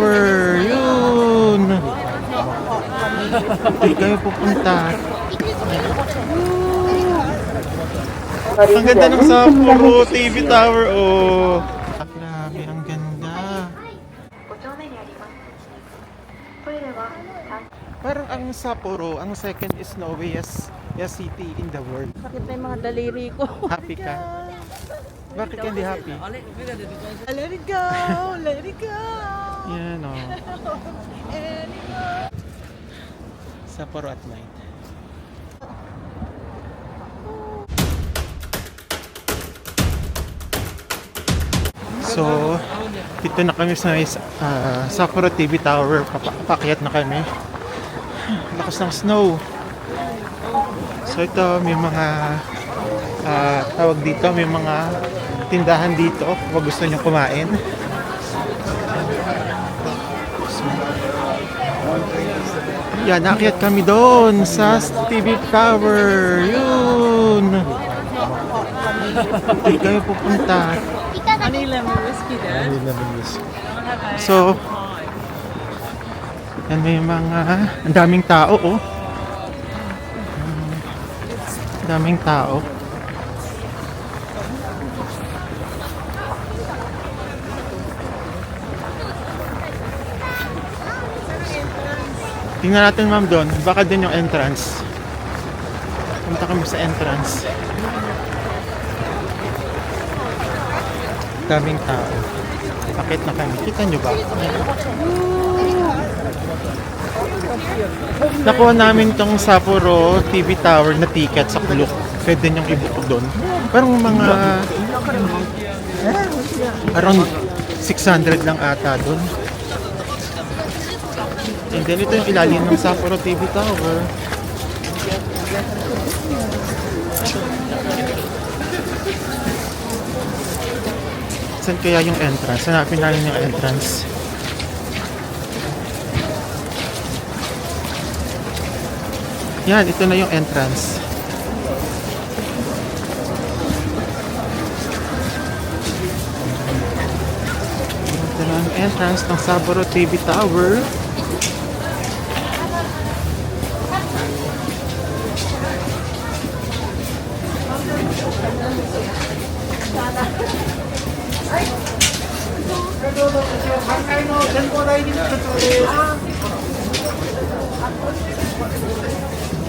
Tower. Yun. Doon kayo pupunta. Ang ganda ng Sapporo TV Tower. Oh. Grabe, ang ganda. Parang ang Sapporo, ang second snowiest city in the world. Sakit na yung mga daliri ko. Happy ka? Bakit ka hindi happy? Let it go! Let it go! Yan o. Sapporo at night. So, dito na kami sa Sapporo TV Tower. Papakyat na kami. Lakas ng snow. So ito, may mga tawag dito, may mga tindahan dito kung gusto nyo kumain. So, yan, naakyat kami doon sa TV Tower. Yun. Doon kami pupunta. Manila may whiskey din. So, yan, may mga, ang daming tao, oh. Daming tao. Tingnan natin, ma'am, doon. Baka din yung entrance. Punta kami sa entrance. Daming tao. Bakit na kami? Kita nyo ba? Nakuha namin tong Sapporo TV Tower na ticket sa Klook. Pwede niyong i-book doon. Parang mga around 600 lang ata doon. And then ito yung ilalim ng Sapporo TV Tower. Saan kaya yung entrance? Hanapin namin yung entrance. Yan, ito na yung entrance. Ito na ang entrance ng Sapporo TV Tower.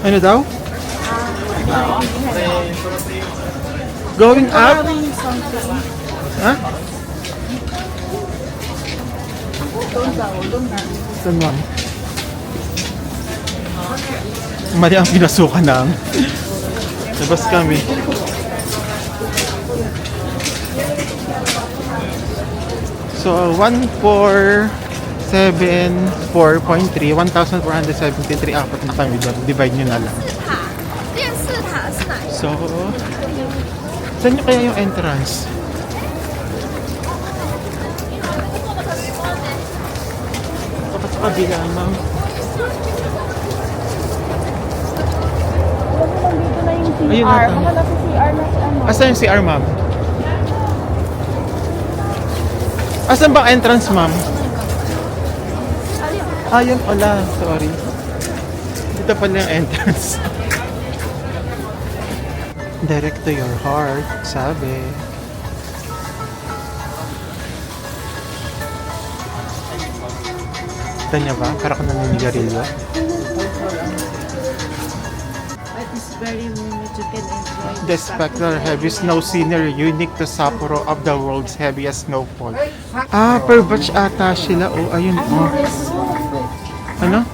Ano daw? Going up? Ha? Doon mo. Mali ang pinasukan ng. Labas kami. So, 1474.3, 1,473, apat na kami doon. Divide nyo na lang. So, saan nyo kaya yung entrance? Dapat sa kabila, ma'am. Dito na yung CR. Ayun na, Baka nasa CR na si ano. Asan yung CR, ma'am? Asan ba entrance, ma'am? Ayun pala, sorry. Dito pala yung entrance. Direct to your heart, sabi. Kita niya ba? Para kung naninigarilyo. It's very moment you can enjoy The spectacular heavy snow scenery unique to Sapporo of the world's heaviest snowfall. Ah, per batch ata sila. Oh, ayun. Oh. Ano?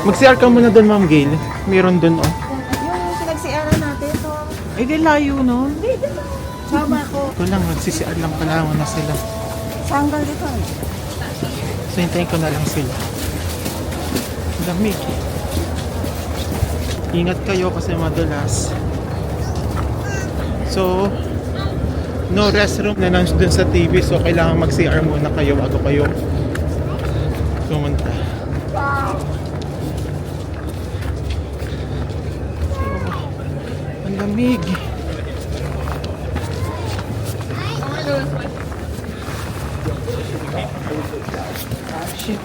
Mag-CR ka muna doon, Ma'am Gail. Meron doon, oh. yung pinag-CR natin. So, ay, di layo nun. Hindi, dito. Sama ko. Ito lang, mag-CR lang pala na sila. Sanggal dito. So, hintayin ko na lang sila. Lamig. Ingat kayo kasi madulas. So, no restroom na lang dun sa TV. So, kailangan mag-CR muna kayo bago kayo pumunta. Ang lamig. Shit.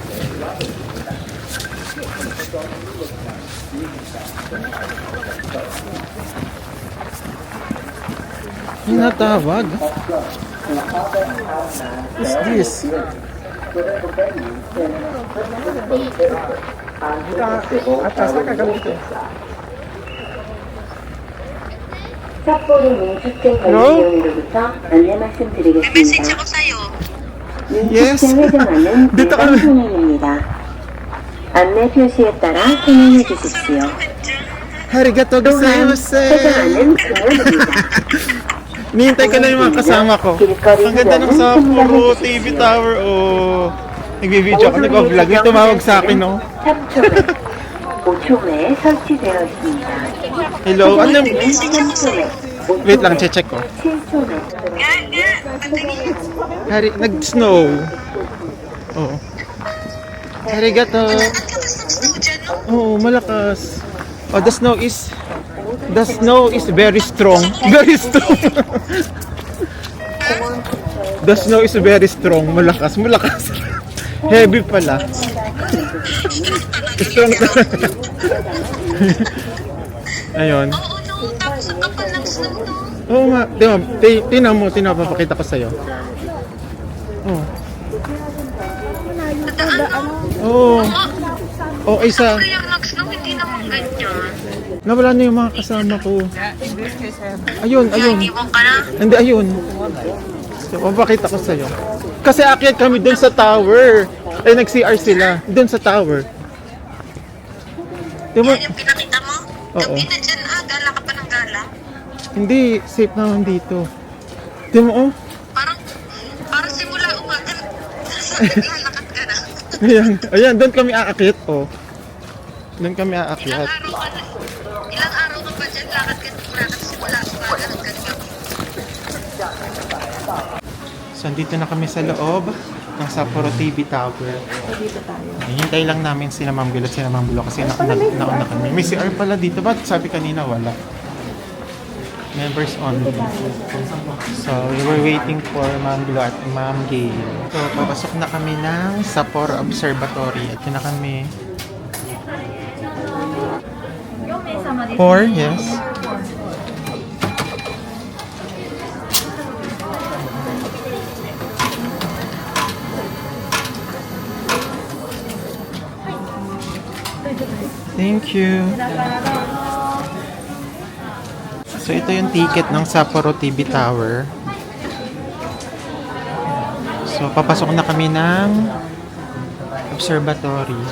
Yung natawag. What's this? 안내 말씀드리겠습니다. Yes. 회전하는 Dito ka. 일반 통행입니다. 안내 표시에 따라 통행해 주십시오. Arigato 또한 gozaimasu. 회전하는 금연입니다. Nihintay ko na yung mga kasama ko. Ang ganda ng Sapporo TV Tower. Oh. Nagbi-video ako, nag-vlog. May tumawag sa akin, no? 3초 5초 내에 설치되어 있습니다. Hello? Ano? 3초 내 Wait lang, check ko. 7초 내 Nag-snow. Oo. Arigato. Oo, malakas. Oh, the snow is very strong. Very strong. The snow is very strong. Malakas. Heavy pala. Strong talaga. Ayun. Oo nga. Tinan mo, papakita ko sa'yo. Oo. Oo. Oo, isa. Yung nag-snow, hindi naman ganyan. Nawala na yung mga kasama ko. Ayun. Iwan ka na. Hindi, ayun. So, papakita ko sa'yo. Kasi akyat kami dun sa tower. Nag-CR sila. Dun sa tower. Di ba? Yan yung pinakita mo? Oo. Yung pinadyan, gala ka pa ng gala? Hindi, safe naman dito. Di mo, oh. Parang simula umaga, lalakad ka na. Ayan, doon kami aakyat, oh. Doon kami aakyat. Ilang araw ka pa dyan, lakad simula umaga ng ganyan. So, andito na kami sa loob ng Sapporo TV Tower. Hintay lang namin sila Ma'am Gil at sila Ma'am Bulo kasi nauna kami. May CR pala dito. Ba't sabi kanina wala? Members only. So, we were waiting for Ma'am Gil at Ma'am Gail. So, papasok na kami ng Sapporo Observatory. At yun na kami. 4, yes. Thank you. So ito yung ticket ng Sapporo TV Tower. So papasok na kami ng observatory.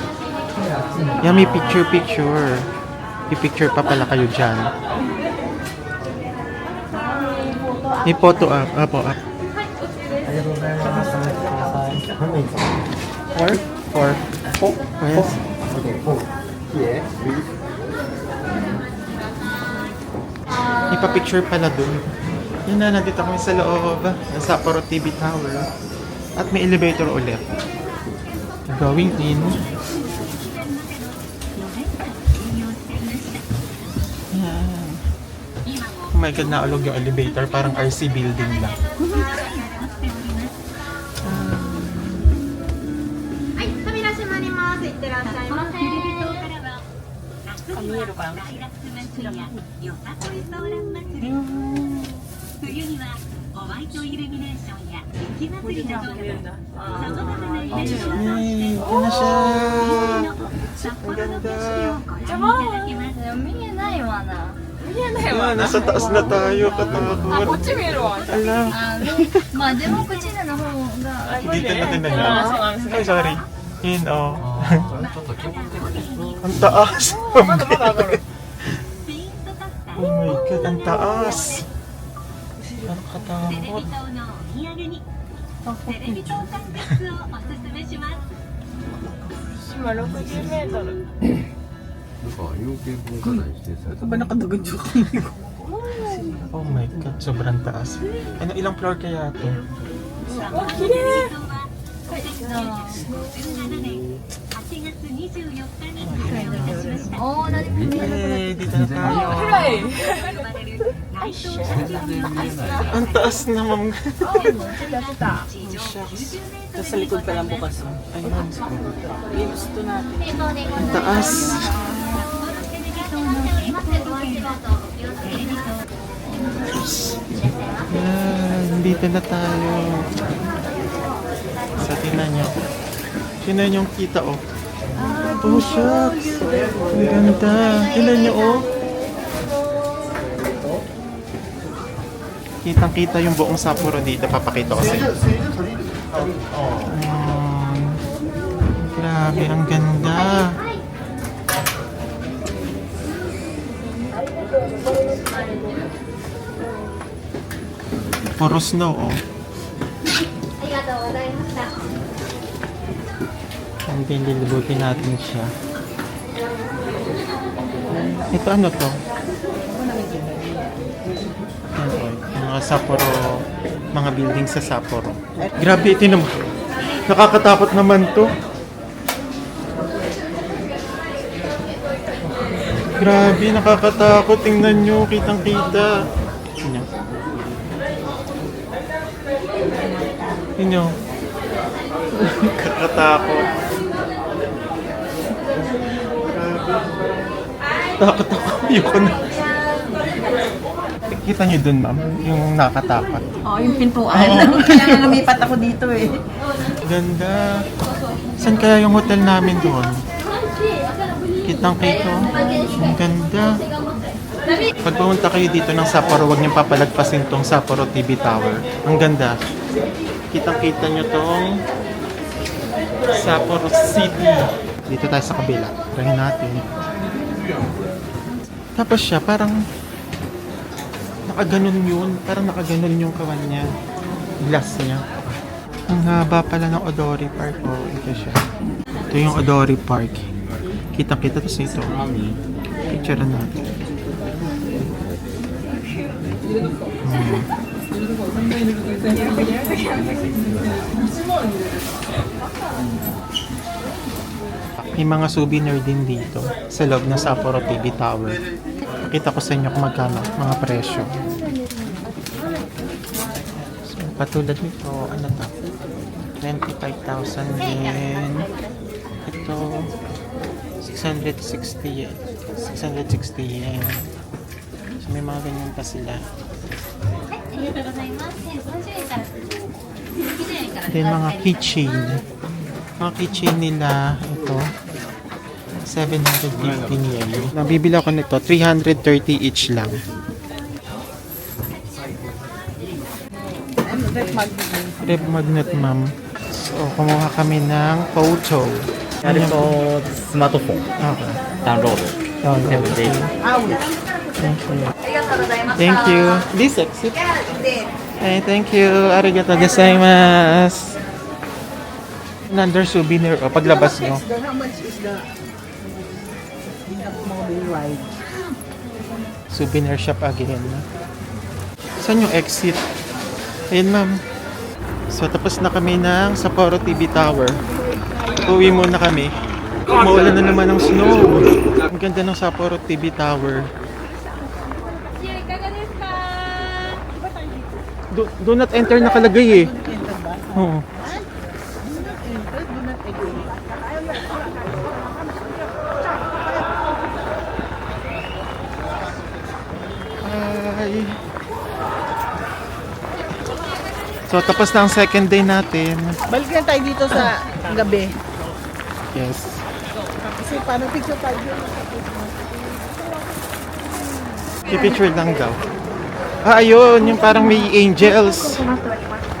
Yan, may picture. I-picture pa pala kayo dyan. May photo up. Apo, up. 4? Yes. Ipapicture pala dun. Yun na, nandito kami sa loob ng Sapporo TV Tower. At may elevator ulit. Going in. Yan. Oh my God, naulog yung elevator. Parang RC building lang. はい、扉閉まります。いってらっしゃいませ。見えるかな。冬にはホワイトイルミネーションや雪まつりなどさまざまなイベントを通して Ito na siya. 札幌の景色をご覧いただけます。見えないわな。 Ah, nasa taas na tayo. Katakot. こっち見えるわ。 Ala. まあでも口での方が。 Dito natin na lang. Ay, sorry. Yun, oh. Ang taas. Oh my God, ang taas. Ang テレ katakot. ビ塔のお土産にテレビ塔サングラスをおすすめします。今60メートル。 Ba nakadugod-dug ko? Oh my God, sobrang taas. Ano, ilang floor kaya to? テレビ塔は1957年8月24日に開業いたしました。おー、何も見えなくなっ Yay, dito na tayo. 呼ばれる Ang taas na, ma'am. Tapos sa likod pa lang bukas. Ayun. Yung gusto natin. Ang taas. Yan, dito na tayo. Sa tingnan nyo. Tingnan yung kita, oh. Oh, shucks. Ang ganda. Tingnan nyo, oh. Kitang-kita yung buong Sapporo dito. Papakita ko sa inyo. Grabe, ang ganda. Puro snow, oh. ありがとうございました。 And then, lilibutin natin siya. Ito ano to? Ano, yung mga Sapporo, mga building sa Sapporo. Grabe, ito naman. Nakakatakot naman to. Grabe, nakakatakot. Tingnan nyo, kitang-kita. Tingnan. Tingnan. Nakakatakot. Takot ako. Ayoko na. Kita nyo dun, ma'am, yung nakatakot. Oo, yung pintuan. Kaya lumipat ako dito eh. Ganda. Saan kaya yung hotel namin doon? Kitang kito. Ang ganda. Pag pumunta kayo dito ng Sapporo, huwag niyong papalagpasin tong Sapporo TV Tower. Ang ganda. Kitang-kita nyo tong Sapporo City. Dito tayo sa kabila. Try natin. Tapos siya, parang nakaganon yun. Parang nakaganon yung kawan niya. Glass niya. Ang haba pala ng Odori Park. Oh, ito siya. Ito yung Odori Park. Kita-kita. Tapos ito. Picture natin. May mga souvenir din dito sa loob ng Sapporo TV Tower. Pakita ko sa inyo kung magkano mga presyo. So, patulad nito, ano to? 25,000 yen. Ito, 660 yen. 660 yen. So, may mga ganyan pa sila. ありがとうございます。1030円から90円から Then mga keychain. Mga keychain nila, ito, 715 yen. Nabibili ako nito, 330 each lang. Rep magnet, ma'am. So, kumuha kami ng photo. やるとスマートフォン Okay. ダウンロード Oh, 全部で thank you. Thank you. This exit. Hey, thank you. Arigato gozaimasu. Another souvenir. O, paglabas nyo. How much is the mobile ride? Souvenir shop again. Saan yung exit? Ayun, ma'am. So, tapos na kami ng Sapporo TV Tower. Uwi muna kami. Maulan na naman ng snow. Ang ganda ng Sapporo TV Tower. Do not enter nakalagay eh. Oo. Hi. So, tapos na ang second day natin. Balik na tayo dito sa gabi. Yes. Kasi paano picture tayo? I-picture lang daw. Ah, ayun. Yung parang may angels. 困っております。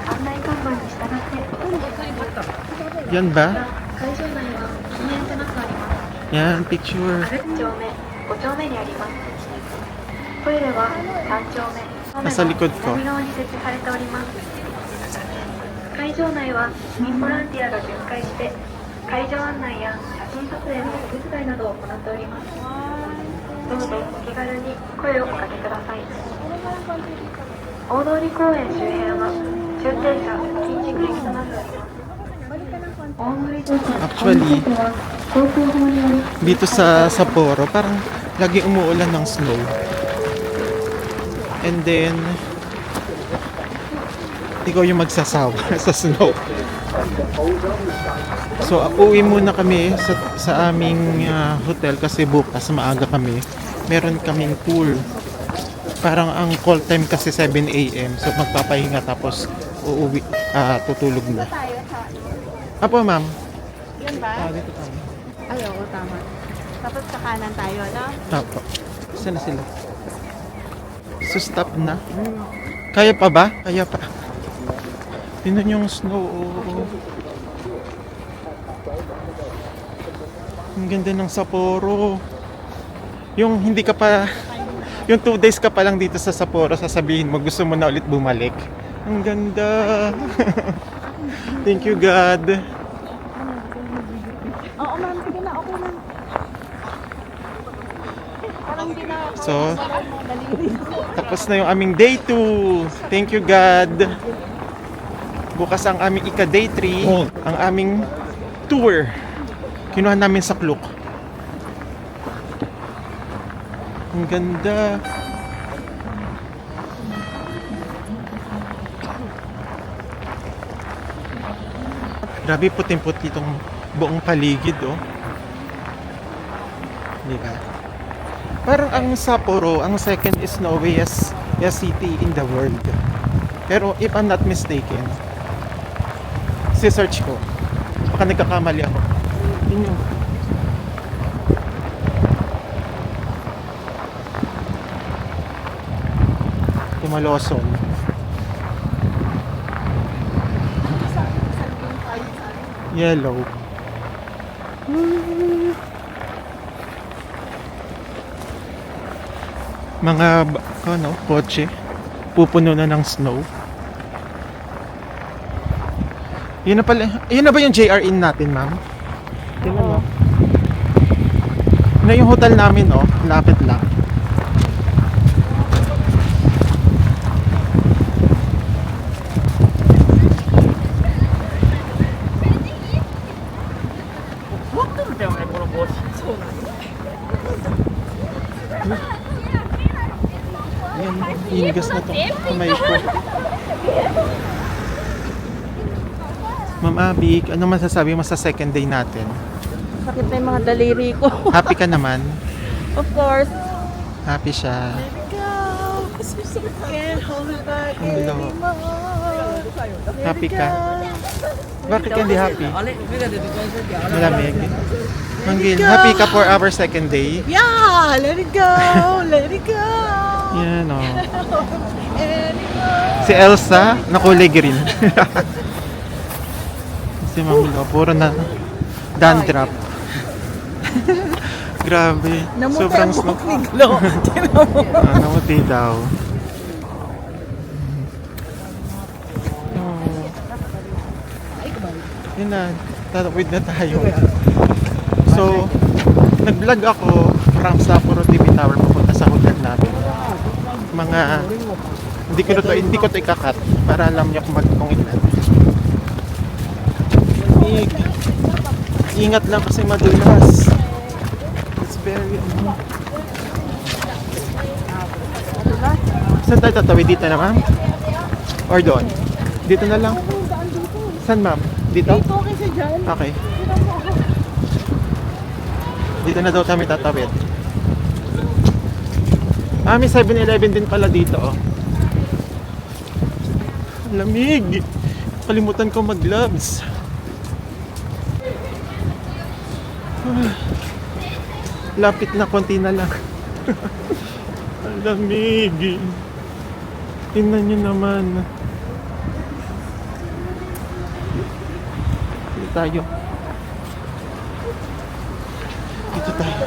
案内看板に従って Yan ba? 会場内は禁煙となっております。 Yan, picture. 1丁目、5丁目にあります。トイレは3丁目、 Nasa likod ko. 南側に設置されております。会場内は市民ボランティアが巡回して会場案内や写真撮影のお手伝いなどを行っております。どうぞお気軽に声をおかけください。大通公園周辺は終点車禁止区域となっております。大森と Actually, 航空法により dito sa Sapporo, parang lagi umuulan ng snow. And then, ikaw yung magsasawa sa snow. So, uwi muna kami sa aming hotel kasi bukas maaga kami. Meron kaming pool. Parang ang call time kasi 7 a.m. So, magpapahinga tapos uuwi, tutulog na. Apo, ma'am. Yan ba? Dito kami. Ay, oo, tama. Tapos sa kanan tayo, no? Apo. Saan na sila? So, stop na. Kaya pa ba? Kaya pa. Tingnan yung snow. Oh. Ang ganda ng Sapporo. Yung hindi ka pa, yung 2 days ka pa lang dito sa Sapporo, sasabihin mo gusto mo na ulit bumalik. Ang ganda. Thank you, God. Oo, ma'am. Sige na, okay na. Parang hindi na ako. So, Daliri. tapos na yung aming day 2. Thank you, God. Bukas ang aming ika-day 3, ang aming tour. Kinuha namin sa Klook. Ang ganda. Grabe puting-puti itong buong paligid, oh. Di ba? Parang ang Sapporo, ang second snowiest city in the world. Pero if I'm not mistaken, si-search ko. Baka nagkakamali ako. Yun yung Timaloson. Yellow. Mga kotse pupuno na ng snow. Yun na pala. Yun na ba yung JR Inn natin, ma'am? Tingnan mo. Yun na yung hotel namin, oh. Lapit lang. Yan, inigas na to. Kamay ko. Ma'am Abik, ano masasabi mo sa second day natin? Sakit na yung mga daliri ko. Happy ka naman? Of course. Happy siya. Can't hold it back Hello. anymore. Happy ka? Bakit ka hindi happy? Malamig. Manggil, happy ka for our second day? Yeah, let it go, let it go. Yan, oh. Anymore. Si Elsa, na kulay green. Si Mami Lo, puro na dandruff. Grabe. Sobrang snow. Niglo. Namuti daw. Oh. Yun na, tatawid na tayo. So, nag-vlog ako from Sapporo TV Tower papunta sa hotel natin. Mga hindi ko to ikakat para alam niyo kung ilan. Big. Ingat lang kasi madulas. It's very Saan tayo tatawid? Dito na, ma'am? Or doon? Dito na lang? Saan, ma'am? Dito? Dito kasi dyan. Okay. Dito na daw kami tatawid. May 7-Eleven din pala dito, oh. Lamig. Kalimutan ko mag-gloves. Lapit na, konti na lang. Ang lamig. Tingnan nyo naman. Dito tayo. Dito tayo.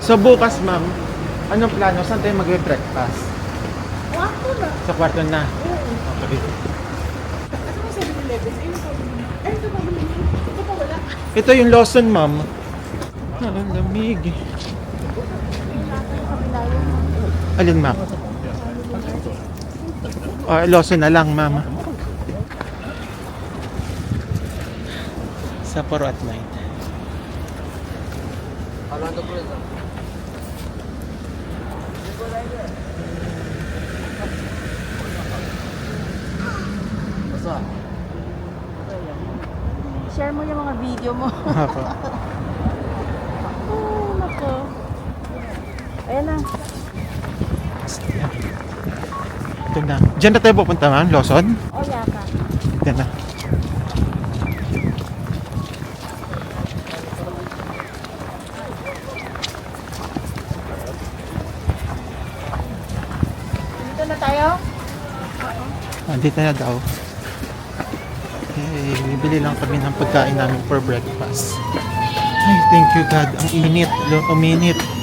So bukas, ma'am, anong plano? Saan tayo magbe-breakfast? Kwarto na. Sa kwarto na? Okay. Ito yung Lawson, ma'am. Ang lamig. Alin, ma'am? Lawson na lang, ma'am. Sapporo at night. Share mo yung mga video mo. Apo. Oh, nako. Ayan na. Ito na. Diyan na tayo pupunta, ma'am? Lawson? O, yata. Ito na. Dito na tayo? Dito na daw. Okay, bibili lang kami ng pagkain namin for breakfast. Ay, thank you God. Ang init. Uminit.